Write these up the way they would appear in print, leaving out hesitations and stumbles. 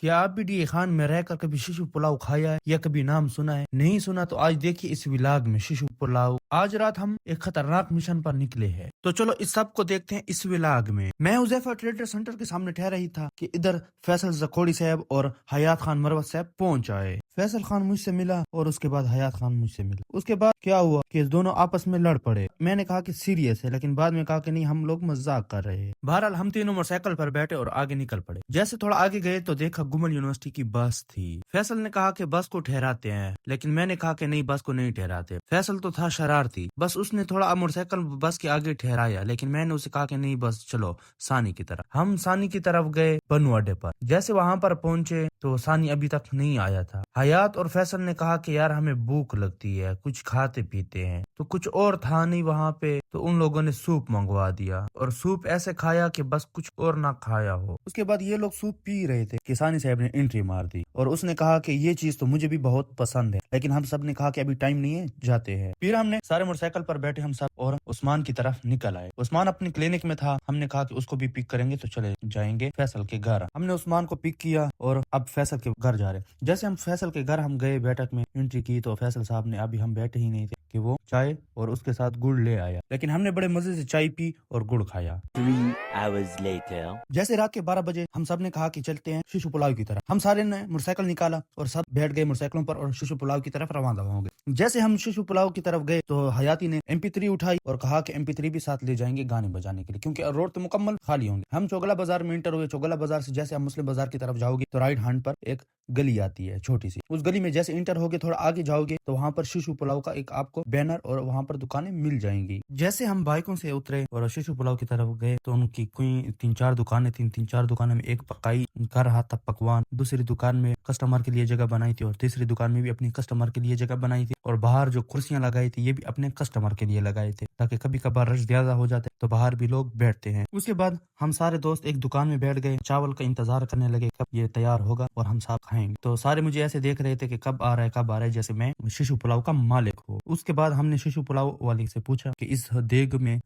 کیا آپ بھی ڈی اے خان میں رہ کر کبھی شیشو پلاؤ کھایا ہے یا کبھی نام سنا ہے؟ نہیں سنا تو آج دیکھیے اس ولاگ میں شیشو پلاؤ۔ آج رات ہم ایک خطرناک مشن پر نکلے ہیں، تو چلو اس سب کو دیکھتے ہیں اس ولاگ میں۔ میں حذیفہ ٹریڈر سینٹر کے سامنے ٹھہر رہی تھا کہ ادھر فیصل زکوڑی صاحب اور حیات خان مروت صاحب پہنچ آئے۔ فیصل خان مجھ سے ملا اور اس کے بعد حیات خان مجھ سے ملا۔ اس کے بعد کیا ہوا کہ دونوں آپس میں لڑ پڑے۔ میں نے کہا کہ سیریس ہے، لیکن بعد میں کہا کہ نہیں، ہم لوگ مذاق کر رہے ہیں۔ بہرحال ہم تینوں موٹر سائیکل پر بیٹھے اور آگے نکل پڑے۔ جیسے تھوڑا آگے گئے تو دیکھا گمل یونیورسٹی کی بس تھی۔ فیصل نے کہا کہ بس کو ٹھہراتے ہیں، لیکن میں نے کہا کہ نہیں، بس کو نہیں ٹھہراتے۔ فیصل تو تھا شرارتی، بس اس نے تھوڑا موٹر سائیکل بس کے آگے ٹھہرایا، لیکن میں نے اسے کہا کہ نہیں، بس چلو ثانی کی طرف۔ ہم ثانی کی طرف گئے بنو اڈے پر۔ جیسے وہاں پر پہنچے تو ثانی ابھی تک نہیں آیا تھا۔ حیات اور فیصل نے کہا کہ یار ہمیں بھوک لگتی ہے، کچھ کھاتے پیتے ہیں، تو کچھ اور تھا نہیں وہاں پہ، تو ان لوگوں نے سوپ منگوا دیا اور سوپ ایسے کھایا کہ بس کچھ اور نہ کھایا ہو۔ اس کے بعد یہ لوگ سوپ پی رہے تھے کہ ثانی صاحب نے انٹری مار دی اور اس نے کہا کہ یہ چیز تو مجھے بھی بہت پسند ہے، لیکن ہم سب نے کہا کہ ابھی ٹائم نہیں ہے، جاتے ہیں۔ پھر ہم نے سارے موٹر سائیکل پر بیٹھے ہم سب اور عثمان کی طرف نکل آئے۔ عثمان اپنی کلینک میں تھا، ہم نے کہا کہ اس کو بھی پک کریں گے تو چلے جائیں گے فیصل کے گھر۔ ہم نے عثمان کو پک کیا اور اب فیصل کے گھر جا رہے۔ جیسے ہم فیصل کے گھر ہم گئے، بیٹھک میں انٹری کی تو فیصل صاحب نے، ابھی ہم بیٹھے ہی نہیں تھے کہ وہ چائے اور اس کے ساتھ گڑ لے آیا، لیکن ہم نے بڑے مزے سے چائے پی اور گڑ کھایا۔ 3 hours later. جیسے رات کے 12 بجے ہم سب نے کہا کہ چلتے ہیں شیشو پلاؤ کی طرف۔ ہم سارے نے موٹر سائیکل نکالا اور سب بیٹھ گئے موٹر سائیکلوں پر اور شیشو پلاؤ کی طرف روانہ ہو گئے۔ جیسے ہم شیشو پلاؤ کی طرف گئے تو حیاتی نے MP3 اٹھائی اور کہا کہ MP3 بھی ساتھ لے جائیں گے گانے بجانے کے لیے، کیونکہ روڈ تو مکمل خالی ہوں گے۔ ہم چوگلا بازار میں انٹر ہوئے۔ چوگلا بازار سے جیسے ہم مسلم بازار کی طرف جاؤ گے تو رائٹ ہینڈ پر ایک گلی آتی ہے چھوٹی سی، اس گلی میں جیسے انٹر ہوگے تھوڑا آگے جاؤ گے تو وہاں پر شیشو پلاؤ کا ایک آپ کو بینر اور وہاں پر دکانیں مل جائیں گی۔ جیسے ہم بائکوں سے اترے اور شیشو پلاؤ کی طرف گئے تو ان کی کوئی 3-4 دکانیں تھیں۔ 3-4 دکانوں میں ایک پکائی کر رہا تھا پکوان، دوسری دکان میں کسٹمر کے لیے جگہ بنائی تھی اور تیسری دکان میں بھی اپنی کسٹمر کے لیے جگہ بنائی تھی، اور باہر جو کرسیاں لگائی تھی یہ بھی اپنے کسٹمر کے لیے لگائے تھے تاکہ کبھی کبھار رش زیادہ ہو جاتے تو باہر بھی لوگ بیٹھتے ہیں۔ اس کے بعد ہم سارے دوست ایک دکان میں بیٹھ گئے، چاول کا انتظار کرنے لگے کب یہ تیار ہوگا اور ہم ساتھ کھائیں گے۔ تو سارے مجھے ایسے دیکھ رہے تھے کہ کب آ رہا ہے کب آ رہا ہے، جیسے میں شیشو پلاؤ کا مالک ہوں۔ اس کے بعد ہم نے شیشو پلاؤ والے سے پوچھا کہ اس دیگ میں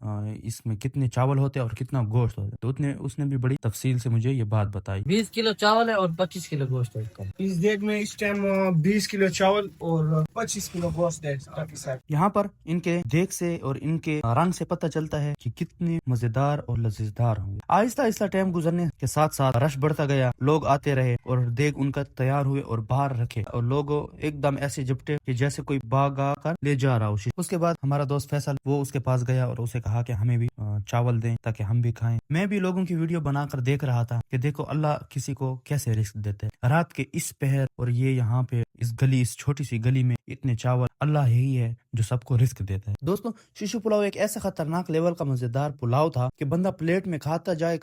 اس میں کتنے چاول ہوتے ہیں اور کتنا گوشت ہوتا ہے، تو اس نے بھی بڑی تفصیل سے مجھے یہ بات بتائی۔ 20 کلو چاول ہے اور 25 کلو گوشت ہے اس کا۔ اس دیگ میں اس ٹائم 20 کلو چاول اور 25 کلو گوشت ہے کافی سارا۔ یہاں پر ان کے دیکھ سے اور ان کے رنگ سے پتہ چلتا ہے کہ کتنے مزیدار اور لذیذدار ہوں گے۔ آہستہ آہستہ ٹائم گزرنے کے ساتھ ساتھ رش بڑھتا گیا، لوگ آتے رہے اور دیگ ان کا تیار ہوئے اور باہر رکھے اور لوگ ایک دم ایسے جپٹے کہ جیسے کوئی باغ آ کر لے جا رہا ہو۔ اس کے بعد ہمارا دوست فیصل وہ اس کے پاس گیا اور اسے کہا کہ ہمیں بھی چاول دیں تاکہ ہم بھی کھائیں۔ میں بھی لوگوں کی ویڈیو بنا کر دیکھ رہا تھا کہ دیکھو اللہ کسی کو کیسے رزق دیتے ہیں رات کے اس پہر، اور یہ یہاں پہ اس گلی، اس چھوٹی سی گلی میں اتنے چاول، اللہ یہی ہے جو سب کو رزق دیتا ہے۔ دوستوں، شیشو پلاؤ ایک ایسا خطرناک لیول کا مزیدار پلاؤ تھا کہ بندہ پلیٹ میں کھاتا جائے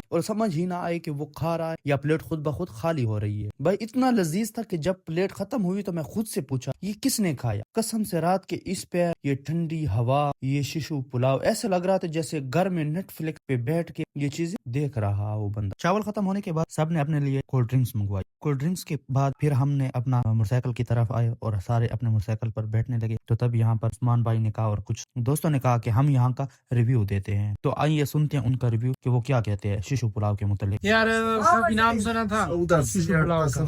اور سمجھ ہی نہ آئے کہ وہ کھا رہا ہے یا پلیٹ خود بخود خالی ہو رہی ہے۔ بھائی اتنا لذیذ تھا کہ جب پلیٹ ختم ہوئی تو میں خود سے پوچھا یہ کس نے کھایا؟ قسم سے رات کے اس پہ یہ ٹھنڈی ہوا، یہ شیشو پلاؤ ایسا لگ رہا تھا جیسے گھر میں نیٹ فلکس پہ بیٹھ کے یہ چیزیں دیکھ رہا وہ بندہ۔ چاول ختم ہونے کے بعد سب نے اپنے لیے کولڈ ڈرنکس منگوائی۔ کولڈ ڈرنکس کے بعد پھر ہم نے اپنا موٹر سائیکل کی طرف آئے اور سارے اپنے موٹر سائیکل پر بیٹھنے لگے۔ تو تب یہاں پر عثمان بھائی نے کہا اور کچھ دوستوں نے کہا کہ ہم یہاں کا ریویو دیتے ہیں، تو آئیے سنتے ہیں ان کا ریویو کہ وہ کیا کہتے ہیں شیشو پلاؤ کے متعلق۔ یار کافی نام سنا تھا شیشو پلاؤ کا،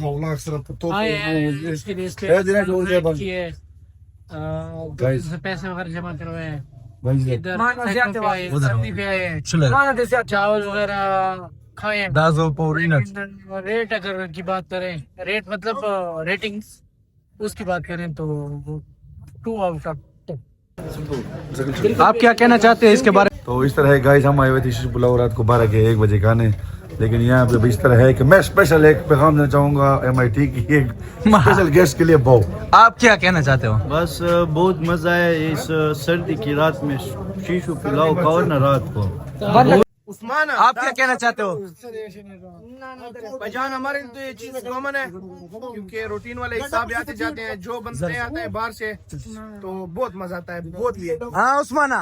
پیسے وغیرہ جمع کروائے چاول وغیرہ کھائے۔ ریٹ اگر کی بات کریں، ریٹ مطلب ریٹنگ اس کی بات کریں تو 2 out of 10۔ آپ کیا کہنا چاہتے ہیں اس کے بارے میں؟ تو اس طرح ہے گائز، ہم آئے ہوئے تھے شیشو پلاؤ رات کو 12 کے 1 بجے کھانے، لیکن یہاں پہ اس طرح ہے کہ میں اسپیشل ایک پیغام دینا چاہوں گا MIT کی ایک اسپیشل گیسٹ کے لیے۔ آپ کیا کہنا چاہتے ہو؟ بس بہت مزہ ہے اس سردی کی رات میں شیشو پلاؤ کھاؤ نا رات کو۔ عثمان آپ کیا کہنا چاہتے ہو؟ بجان ہمارے تو یہ چیز کامن ہے کیونکہ روٹین والے حساب آتے جاتے ہیں، جو بندے آتے ہیں باہر سے تو بہت مزہ آتا ہے، بہت لیے۔ ہاں عثمانہ